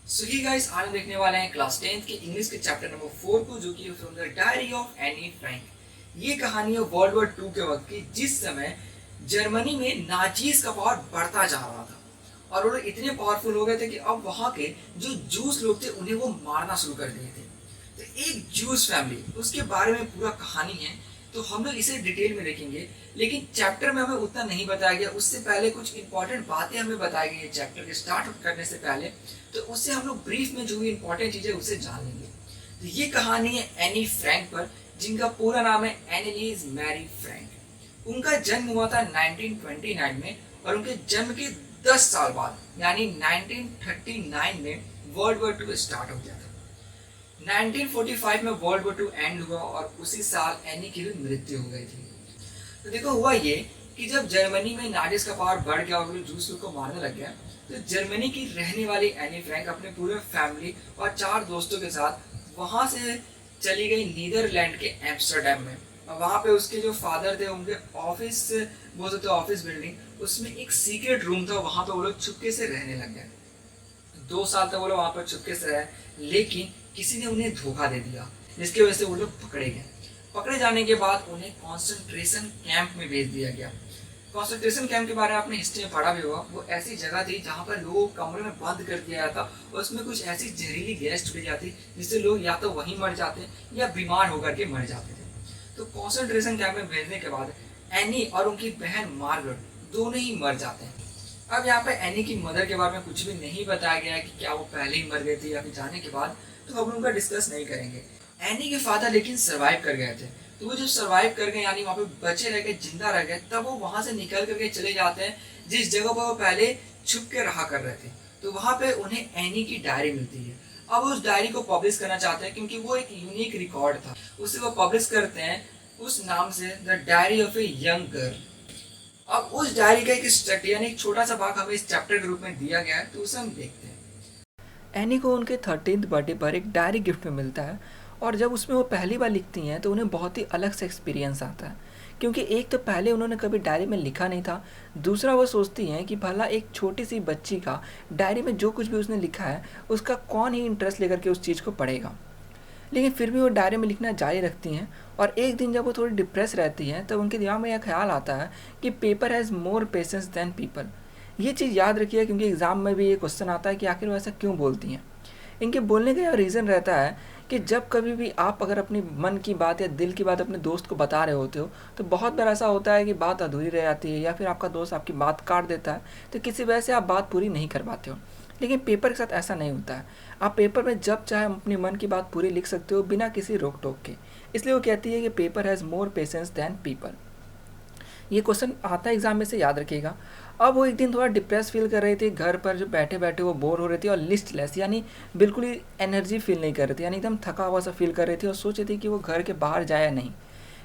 सो ही guys आज हम देखने वाले हैं क्लास 10th के इंग्लिश के चैप्टर नंबर 4 को, जो कि from the diary of Anne Frank. ये कहानी है वर्ल्ड वॉर 2 के वक्त की, जिस समय जर्मनी में नाजीज का पावर बढ़ता जा रहा था और वो लोग इतने पावरफुल हो गए थे कि अब वहाँ के जो जूस लोग थे उन्हें वो मारना शुरू कर दिए थे। तो एक जूस फैमिली, उसके बारे में पूरा कहानी है, तो हम लोग इसे डिटेल में देखेंगे। लेकिन चैप्टर में हमें उतना नहीं बताया गया, उससे पहले कुछ इंपॉर्टेंट बातें हमें बताई गई है चैप्टर के स्टार्ट करने से पहले, तो उससे हम लोग ब्रीफ में जो भी इंपॉर्टेंट चीज़ें उसे जान लेंगे। तो ये कहानी है एनी फ्रैंक पर, जिनका पूरा नाम है एनेलीज मैरी फ्रैंक। उनका जन्म हुआ था 1929 में और उनके जन्म के 10 साल बाद यानी 1939 में वर्ल्ड वॉर 2 स्टार्ट हो गया था। 1945 में वर्ल्ड वॉर 2 एंड हुआ और उसी साल एनी की भी मृत्यु हो गई थी। तो देखो हुआ ये कि जब जर्मनी में नाजिस का पावर बढ़ गया और जूस लोग को मारने लग गया, तो जर्मनी की रहने वाली एनी फ्रैंक अपने पूरे फैमिली और 4 दोस्तों के साथ वहाँ से चली गई नीदरलैंड के एम्स्टर्डम में। और वहाँ पे उसके जो फादर थे, उनके ऑफिस बोलते थे ऑफिस बिल्डिंग, उसमें एक सीक्रेट रूम था, वहाँ पे वो लोग चुपके से रहने लग गए। 2 साल तक वो लोग वहाँ पर चुपके से रहे, लेकिन किसी ने उन्हें धोखा दे दिया, जिसकी वजह से वो लोग पकड़े गए। पकड़े जाने के बाद उन्हें कॉन्सेंट्रेशन कैंप में भेज दिया गया। कॉन्सेंट्रेशन कैंप के बारे में आपने हिस्ट्री में पढ़ा भी होगा। वो ऐसी जगह थी जहाँ पर लोगों को कमरे में बंद कर दिया जाता और उसमें कुछ ऐसी जहरीली गैस छुड़ी जाती जिससे लोग या तो वहीं मर जाते या बीमार होकर के मर जाते थे। तो कॉन्सेंट्रेशन कैंप में भेजने के बाद एनी और उनकी बहन मार्गरेट दोनों ही मर जाते हैं। अब यहाँ पे एनी की मदर के बारे में कुछ भी नहीं बताया गया है कि क्या वो पहले ही मर गए थे या फिर जाने के बाद, तो हम उनका डिस्कस नहीं करेंगे। एनी के फादर लेकिन सरवाइव कर गए थे, तो वो जब सरवाइव कर गए यानी वहाँ पे बचे रह गए, जिंदा रह गए, तब वो वहाँ से निकल करके चले जाते हैं जिस जगह पर वो पहले छुप के रहा कर रहे थे। तो वहाँ पे उन्हें एनी की डायरी मिलती है। अब उस डायरी को पब्लिश करना चाहते हैं क्योंकि वो एक यूनिक रिकॉर्ड था, उसे वो पब्लिश करते हैं उस नाम से, the diary of a young girl. अब उस डायरी का एक स्ट्रक्चर यानी एक छोटा सा भाग हमें इस चैप्टर के रूप में दिया गया है, तो उसे हम देखते हैं। एनी को उनके 13th बर्थडे पर एक डायरी गिफ्ट में मिलता है और जब उसमें वो पहली बार लिखती हैं तो उन्हें बहुत ही अलग से एक्सपीरियंस आता है, क्योंकि एक तो पहले उन्होंने कभी डायरी में लिखा नहीं था, दूसरा वो सोचती हैं कि भला एक छोटी सी बच्ची का डायरी में जो कुछ भी उसने लिखा है उसका कौन ही इंटरेस्ट लेकर के उस चीज़ को पढ़ेगा। लेकिन फिर भी वो डायरी में लिखना जारी रखती हैं और एक दिन जब वो थोड़ी डिप्रेस रहती हैं तब उनके दिमाग में यह ख्याल आता है कि paper has more patience than people. ये चीज़ याद रखिए क्योंकि एग्ज़ाम में भी ये क्वेश्चन आता है कि आखिर वो ऐसा क्यों बोलती हैं। इनके बोलने का यह रीज़न रहता है कि जब कभी भी आप अगर अपनी मन की बात या दिल की बात अपने दोस्त को बता रहे होते हो तो बहुत बार ऐसा होता है कि बात अधूरी रह जाती है या फिर आपका दोस्त आपकी बात काट देता है, तो किसी वजह से आप बात पूरी नहीं कर पाते हो। लेकिन पेपर के साथ ऐसा नहीं होता है, आप पेपर में जब चाहे अपने मन की बात पूरी लिख सकते हो बिना किसी रोक टोक के। इसलिए वो कहती है कि paper has more patience than people. ये क्वेश्चन आता है एग्जाम में से, याद रखिएगा। अब वो एक दिन थोड़ा डिप्रेस फील कर रही थी, घर पर जो बैठे बैठे वो बोर हो रही थी और लिस्टलेस यानी बिल्कुल ही एनर्जी फील नहीं कर रही थी, यानी एकदम थका हुआ सा फील कर रही थी और सोच रही थी कि वो घर के बाहर जाए या नहीं।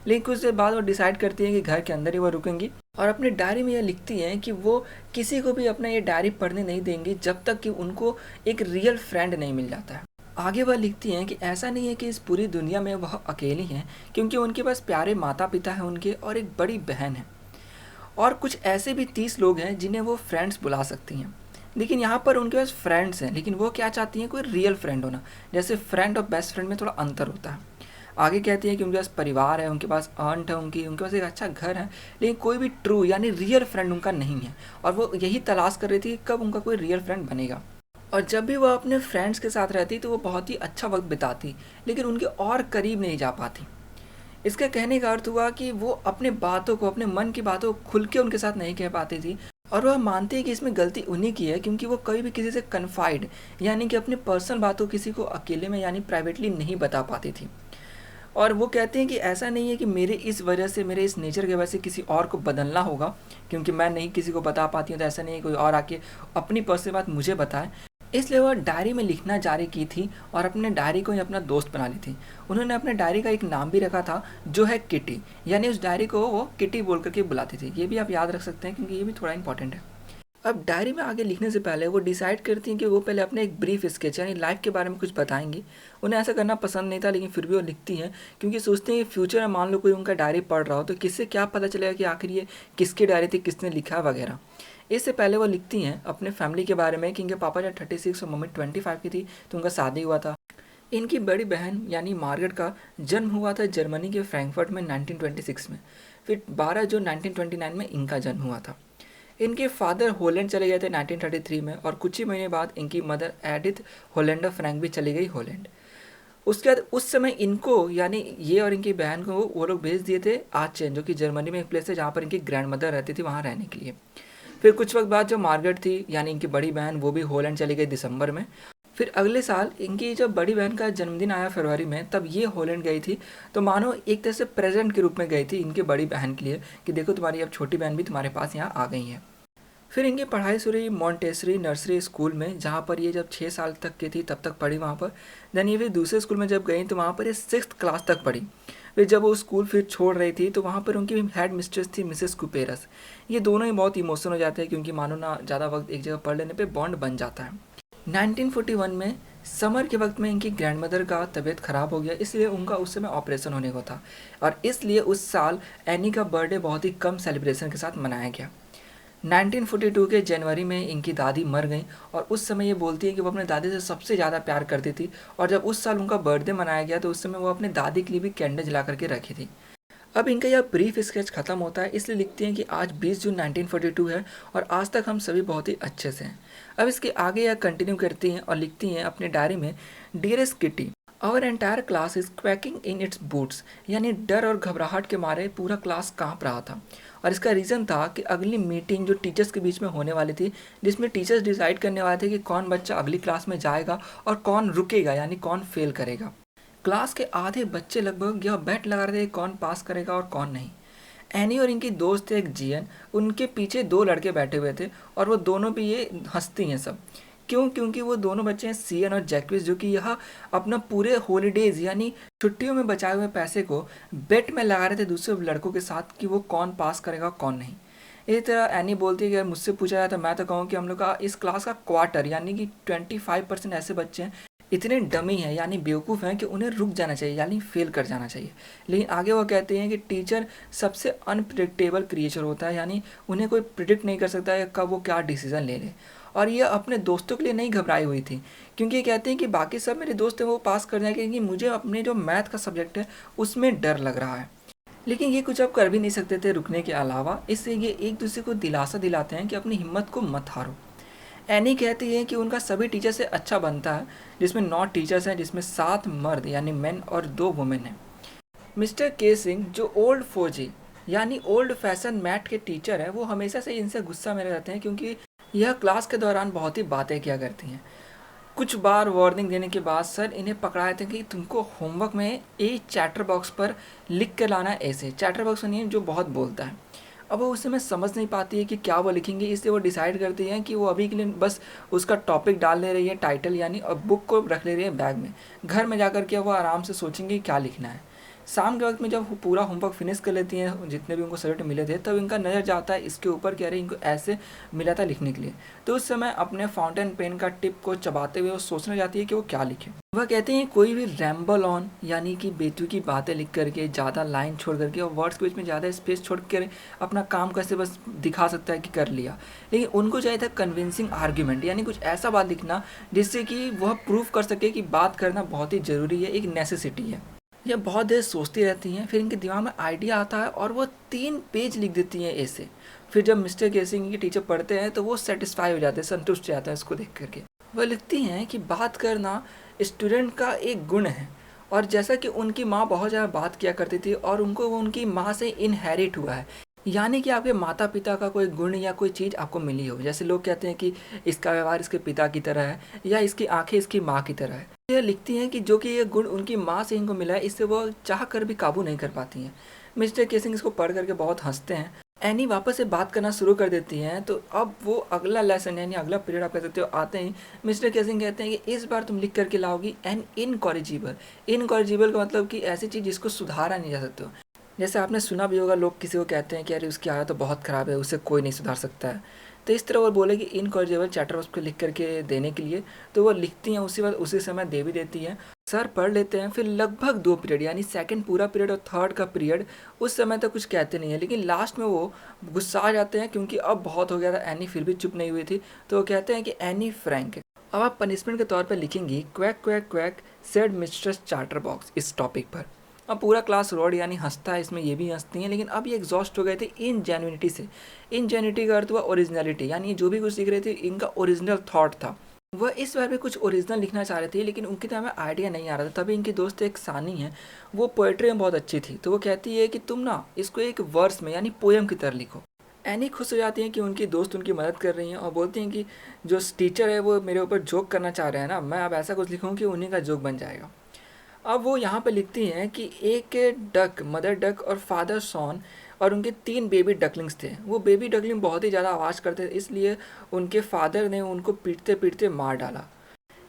लेकिन कुछ देर बाद वो डिसाइड करती है कि घर के अंदर ही वो रुकेंगी और अपनी डायरी में यह लिखती हैं कि वो किसी को भी अपना ये डायरी पढ़ने नहीं देंगी जब तक कि उनको एक रियल फ्रेंड नहीं मिल जाता है। आगे वह लिखती हैं कि ऐसा नहीं है कि इस पूरी दुनिया में वह अकेली हैं, क्योंकि उनके पास प्यारे माता पिता हैं उनके और एक बड़ी बहन है और कुछ ऐसे भी 30 लोग हैं जिन्हें वो फ्रेंड्स बुला सकती हैं। लेकिन यहाँ पर उनके पास फ्रेंड्स हैं, लेकिन वो क्या चाहती हैं, कोई रियल फ्रेंड होना। जैसे फ्रेंड और बेस्ट फ्रेंड में थोड़ा अंतर होता है। आगे कहती हैं कि उनके पास परिवार है, उनके पास आंट है, उनके पास एक अच्छा घर है, लेकिन कोई भी ट्रू यानी रियल फ्रेंड उनका नहीं है और वो यही तलाश कर रही थी कि कब उनका कोई रियल फ्रेंड बनेगा। और जब भी वह अपने फ्रेंड्स के साथ रहती तो वो बहुत ही अच्छा वक्त बिताती, लेकिन उनके और करीब नहीं जा पाती। इसके कहने का अर्थ हुआ कि वो अपने बातों को, अपने मन की बातों को खुल के उनके साथ नहीं कह पाती थी और वह मानती है कि इसमें गलती उन्हीं की है क्योंकि वो कभी भी किसी से कन्फाइड यानी कि अपनी पर्सनल बातों किसी को अकेले में यानी प्राइवेटली नहीं बता पाती थी। और वो कहते हैं कि ऐसा नहीं है कि मेरे इस वजह से, मेरे इस नेचर की वजह से किसी और को बदलना होगा, क्योंकि मैं नहीं किसी को बता पाती हूँ तो ऐसा नहीं है कोई और आके अपनी पर्सनल बात मुझे बताए। इसलिए वह डायरी में लिखना जारी की थी और अपने डायरी को ही अपना दोस्त बना ली थी। उन्होंने अपने डायरी का एक नाम भी रखा था जो है किटी, यानी उस डायरी को वो किटी बोल करके बुलाती थी। ये भी आप याद रख सकते हैं क्योंकि ये भी थोड़ा इंपॉर्टेंट है। अब डायरी में आगे लिखने से पहले वो डिसाइड करती हैं कि वो पहले अपने एक ब्रीफ स्केच यानी लाइफ के बारे में कुछ बताएंगी। उन्हें ऐसा करना पसंद नहीं था, लेकिन फिर भी वो लिखती हैं क्योंकि सोचते हैं कि फ्यूचर में मान लो कोई उनका डायरी पढ़ रहा हो तो किससे क्या पता चलेगा कि आखिर ये किसकी डायरी थी, किसने लिखा वगैरह। इससे पहले वो लिखती हैं अपने फैमिली के बारे में कि इनके पापा जब 36 और मम्मी 25 की थी तो उनका शादी हुआ था। इनकी बड़ी बहन यानी मार्गरेट का जन्म हुआ था जर्मनी के फ्रैंकफर्ट में 1926 में। फिर 12 जून 1929 में इनका जन्म हुआ था। इनके फादर हॉलैंड चले गए थे 1933 में, और कुछ ही महीने बाद इनकी मदर एडिथ होलेंडर फ्रैंक भी चली गई हॉलैंड। उसके बाद उस समय इनको यानी ये और इनकी बहन को वो लोग भेज दिए थे आचेन, जो कि जर्मनी में एक प्लेस है जहाँ पर इनकी ग्रैंड मदर रहती थी, वहाँ रहने के लिए। फिर कुछ वक्त बाद जो मार्गरेट थी यानी इनकी बड़ी बहन, वो भी हॉलैंड चली गई दिसंबर में। फिर अगले साल इनकी जब बड़ी बहन का जन्मदिन आया फरवरी में, तब ये हॉलैंड गई थी। तो मानो एक तरह से प्रेजेंट के रूप में गई थी इनकी बड़ी बहन के लिए कि देखो तुम्हारी अब छोटी बहन भी तुम्हारे पास यहाँ आ गई है। फिर इनकी पढ़ाई शुरू हुई मॉन्टेसरी नर्सरी स्कूल में, जहाँ पर ये जब 6 साल तक की थी तब तक पढ़ी वहाँ पर। देन ये फिर दूसरे स्कूल में जब गई तो वहाँ पर ये 6th क्लास तक पढ़ी। फिर जब वो स्कूल फिर छोड़ रही थी तो वहाँ पर उनकी हेड मिस्ट्रेस थी मिसेस कुपेरस। ये दोनों ही बहुत इमोशनल हो जाते हैं क्योंकि मानो ना ज़्यादा वक्त एक जगह पढ़ लेने पर बॉन्ड बन जाता है। 1941 में समर के वक्त में इनकी ग्रैंडमदर का तबीयत ख़राब हो गया, इसलिए उनका उस समय ऑपरेशन होने को था, और इसलिए उस साल एनी का बर्थडे बहुत ही कम सेलिब्रेशन के साथ मनाया गया। 1942 के जनवरी में इनकी दादी मर गई, और उस समय ये बोलती है कि वो अपने दादी से सबसे ज़्यादा प्यार करती थी, और जब उस साल उनका बर्थडे मनाया गया तो उस समय वो अपने दादी के लिए भी कैंडल जला करके रखी थी। अब इनका यह ब्रीफ स्केच खत्म होता है, इसलिए लिखती हैं कि आज 20 जून 1942 है और आज तक हम सभी बहुत ही अच्छे से हैं। अब इसके आगे यह कंटिन्यू करती हैं और लिखती हैं अपने डायरी में, dearest Kitty, our entire class is quacking in its boots, यानी डर और घबराहट के मारे पूरा क्लास कांप रहा था। और इसका रीज़न था कि अगली मीटिंग जो टीचर्स के बीच में होने वाली थी, जिसमें टीचर्स डिसाइड करने वाले थे कि कौन बच्चा अगली क्लास में जाएगा और कौन रुकेगा, यानी कौन फेल करेगा। क्लास के आधे बच्चे लगभग यह बेट लगा रहे थे कौन पास करेगा और कौन नहीं। एनी और इनकी दोस्त थे एक जियन, उनके पीछे 2 लड़के बैठे हुए थे और वो दोनों भी ये हंसती हैं सब। क्यों? क्योंकि वो दोनों बच्चे हैं सियन और जैक्विस, जो कि यह अपना पूरे हॉलीडेज यानी छुट्टियों में बचाए हुए पैसे को बेट में लगा रहे थे दूसरे लड़कों के साथ कि वो कौन पास करेगा कौन नहीं। इसी तरह एनी बोलती है कि अगर मुझसे पूछा जाए तो मैं तो कहूँ कि हम लोग का इस क्लास का क्वार्टर यानी कि 25% ऐसे बच्चे हैं इतने डमी हैं यानी बेवकूफ़ हैं कि उन्हें रुक जाना चाहिए यानी फेल कर जाना चाहिए। लेकिन आगे वो कहते हैं कि टीचर सबसे अनप्रिडिक्टेबल क्रिएचर होता है, यानी उन्हें कोई प्रिडिक्ट नहीं कर सकता है कब वो क्या डिसीज़न ले ले। और ये अपने दोस्तों के लिए नहीं घबराई हुई थी, क्योंकि ये कहते हैं कि बाकी सब मेरे दोस्त हैं वो पास कर जाएंगे, क्योंकि मुझे अपने जो मैथ का सब्जेक्ट है उसमें डर लग रहा है। लेकिन ये कुछ अब कर भी नहीं सकते थे रुकने के अलावा, इससे ये एक दूसरे को दिलासा दिलाते हैं कि अपनी हिम्मत को मत हारो। एनी कहती है कि उनका सभी टीचर से अच्छा बनता है, जिसमें 9 टीचर्स हैं, जिसमें 7 मर्द यानी मेन और 2 वुमेन हैं। मिस्टर के सिंह जो ओल्ड फौजी यानी ओल्ड फैशन मैथ के टीचर हैं, वो हमेशा से इनसे गुस्सा में रहते हैं क्योंकि यह क्लास के दौरान बहुत ही बातें किया करती हैं। कुछ बार वार्निंग देने के बाद सर इन्हें पकड़ाए थे कि तुमको होमवर्क में ए चैटर बॉक्स पर लिख कर लाना है, ऐसे चैटर बॉक्स नहीं जो बहुत बोलता है। अब वो उस समय समझ नहीं पाती है कि क्या वो लिखेंगे, इसलिए वो डिसाइड करती हैं कि वो अभी के लिए बस उसका टॉपिक डाल ले रही है टाइटल यानी, और बुक को रख ले रही है बैग में। घर में जाकर के वो आराम से सोचेंगे क्या लिखना है। शाम के वक्त में जब वो पूरा होमवर्क फिनिश कर लेती हैं जितने भी उनको सब्जेक्ट मिले थे, तब इनका नज़र जाता है इसके ऊपर कि अरे इनको ऐसे मिला था लिखने के लिए। तो उस समय अपने फाउंटेन पेन का टिप को चबाते हुए वो सोचने जाती है कि वो क्या लिखे। वह कहते हैं कोई भी रैम्बल ऑन यानी कि बेतुकी की बातें लिख करके, ज़्यादा लाइन छोड़ करके और वर्ड्स के बीच में ज़्यादा स्पेस छोड़ कर अपना काम कैसे बस दिखा सकता है कि कर लिया। लेकिन उनको चाहिए था कन्विंसिंग आर्ग्यूमेंट, यानी कुछ ऐसा बात लिखना जिससे कि वह प्रूव कर सके कि बात करना बहुत ही ज़रूरी है, एक नेसेसिटी है। यह बहुत देर सोचती रहती हैं, फिर इनके दिमाग में आइडिया आता है और वो 3 पेज लिख देती हैं ऐसे। फिर जब मिस्टर केसिंग की टीचर पढ़ते हैं तो वो सेटिस्फाई हो जाते हैं, संतुष्ट हो जाते हैं इसको देख करके। वह लिखती हैं कि बात करना स्टूडेंट का एक गुण है, और जैसा कि उनकी माँ बहुत ज़्यादा बात किया करती थी और उनको वो उनकी माँ से इनहेरिट हुआ है, यानी कि आपके माता पिता का कोई गुण या कोई चीज़ आपको मिली हो। जैसे लोग कहते हैं कि इसका व्यवहार इसके पिता की तरह है या इसकी आंखें इसकी माँ की तरह है। यह लिखती हैं कि जो कि ये गुण उनकी माँ से इनको मिला है, इससे वो चाह कर भी काबू नहीं कर पाती हैं। मिस्टर केसिंग इसको पढ़ करके बहुत हंसते हैं। एनी वापस से बात करना शुरू कर देती हैं, तो अब वो अगला लेसन यानी अगला पीरियड आप कह सकते हो आते ही मिस्टर केसिंग कहते हैं कि इस बार तुम लिख करके लाओगी एन इनकॉरिजिबल। इनकॉरिजिबल का मतलब कि ऐसी चीज़ जिसको सुधारा नहीं जा सकता। जैसे आपने सुना भी होगा, लोग किसी को कहते हैं कि अरे उसकी आदत तो बहुत ख़राब है, उसे कोई नहीं सुधार सकता है। तो इस तरह वो बोले कि इनकॉरिजेबल चैप्टर उसको लिख करके देने के लिए, तो वो लिखती हैं, उसी समय दे भी देती हैं। सर पढ़ लेते हैं, फिर लगभग 2 पीरियड यानी सेकंड पूरा पीरियड और थर्ड का पीरियड उस समय तक कुछ कहते नहीं है, लेकिन लास्ट में वो गुस्सा आ जाते हैं क्योंकि अब बहुत हो गया था, एनी फिर भी चुप नहीं हुई थी, तो वो कहते हैं कि एनी फ्रैंक। अब आप पनिशमेंट के तौर पर लिखेंगी quack quack quack said mistress Chatterbox इस टॉपिक पर। अब पूरा क्लास रोड यानी हंसता है, इसमें ये भी हंसती हैं, लेकिन अब ये एग्जॉस्ट हो गए थे इन जेन्युइनिटी से। इन जेन्युइनिटी का अर्थ हुआ ओरिजिनलिटी, यानी जो भी कुछ सीख रहे थे इनका ओरिजिनल थॉट था। वह इस बार भी कुछ ओरिजिनल लिखना चाह रहे थे, लेकिन उनकी तरह में आइडिया नहीं आ रहा था। तभी इनकी दोस्त एक सानी है, वो पोएट्री में बहुत अच्छी थी, तो वो कहती है कि तुम ना इसको एक वर्स में यानी पोएम की तरह लिखो। एनी खुश हो जाती हैं कि उनकी दोस्त उनकी मदद कर रही हैं और बोलती हैं कि जो टीचर है वो मेरे ऊपर जोक करना चाह रहे हैं ना, मैं अब ऐसा कुछ लिखूँ कि उन्हीं का जोक बन जाएगा। अब वो यहाँ पे लिखती हैं कि एक डक, मदर डक और फादर सॉन और उनके 3 बेबी डकलिंग्स थे। वो बेबी डकलिंग बहुत ही ज़्यादा आवाज़ करते थे, इसलिए उनके फादर ने उनको पीटते पीटते मार डाला।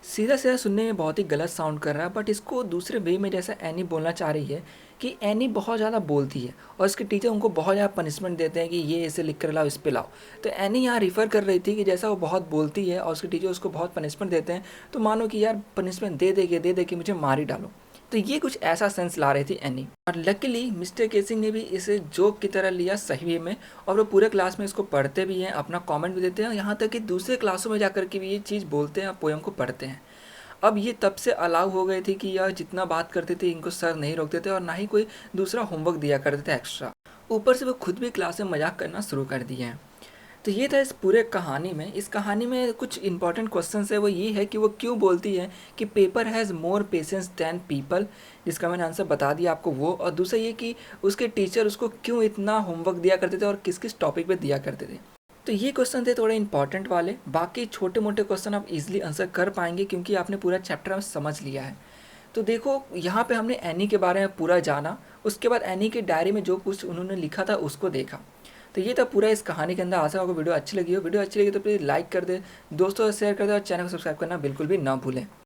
सीधा सीधा सुनने में बहुत ही गलत साउंड कर रहा है, बट इसको दूसरे वे में जैसा एनी बोलना चाह रही है कि एनी बहुत ज़्यादा बोलती है और इसके टीचर उनको बहुत ज़्यादा पनिशमेंट देते हैं कि ये ऐसे लिख कर लाओ, इस पे लाओ। तो एनी यहाँ रिफ़र कर रही थी कि जैसा वो बहुत बोलती है और उसके टीचर उसको बहुत पनिशमेंट देते हैं, तो मानो कि यार पनिशमेंट दे दे के मुझे मार ही डालो। तो ये कुछ ऐसा सेंस ला रही थी एनी, और लकीली मिस्टर केसिंग ने भी इसे जोक की तरह लिया सही में, और वो पूरे क्लास में इसको पढ़ते भी हैं, अपना कमेंट भी देते हैं, यहाँ तक कि दूसरे क्लासों में जाकर के भी ये चीज़ बोलते हैं, पोएम को पढ़ते हैं। अब ये तब से अलाउ हो गए थे कि यह जितना बात करते थे इनको सर नहीं रोकते थे और ना ही कोई दूसरा होमवर्क दिया करते थे एक्स्ट्रा। ऊपर से वो खुद भी क्लास में मजाक करना शुरू कर दिए हैं। तो ये था इस पूरे कहानी में। इस कहानी में कुछ इंपॉर्टेंट क्वेश्चंस है, वो ये है कि वो क्यों बोलती है कि paper has more patience than people, जिसका मैंने आंसर बता दिया आपको वो। और दूसरा ये कि उसके टीचर उसको क्यों इतना होमवर्क दिया करते थे और किस किस टॉपिक पे दिया करते थे। तो ये क्वेश्चन थे थोड़े इंपॉर्टेंट वाले, बाकी छोटे मोटे क्वेश्चन आप इजीली आंसर कर पाएंगे क्योंकि आपने पूरा चैप्टर में समझ लिया है। तो देखो यहाँ पे हमने एनी के बारे में पूरा जाना, उसके बाद एनी की डायरी में जो कुछ उन्होंने लिखा था उसको देखा। तो ये था पूरा इस कहानी के अंदर। आशा आपको वीडियो अच्छी लगी हो। वीडियो अच्छी लगी तो प्लीज़ लाइक कर दे, दोस्तों से शेयर कर दे और चैनल को सब्सक्राइब करना बिल्कुल भी ना भूलें।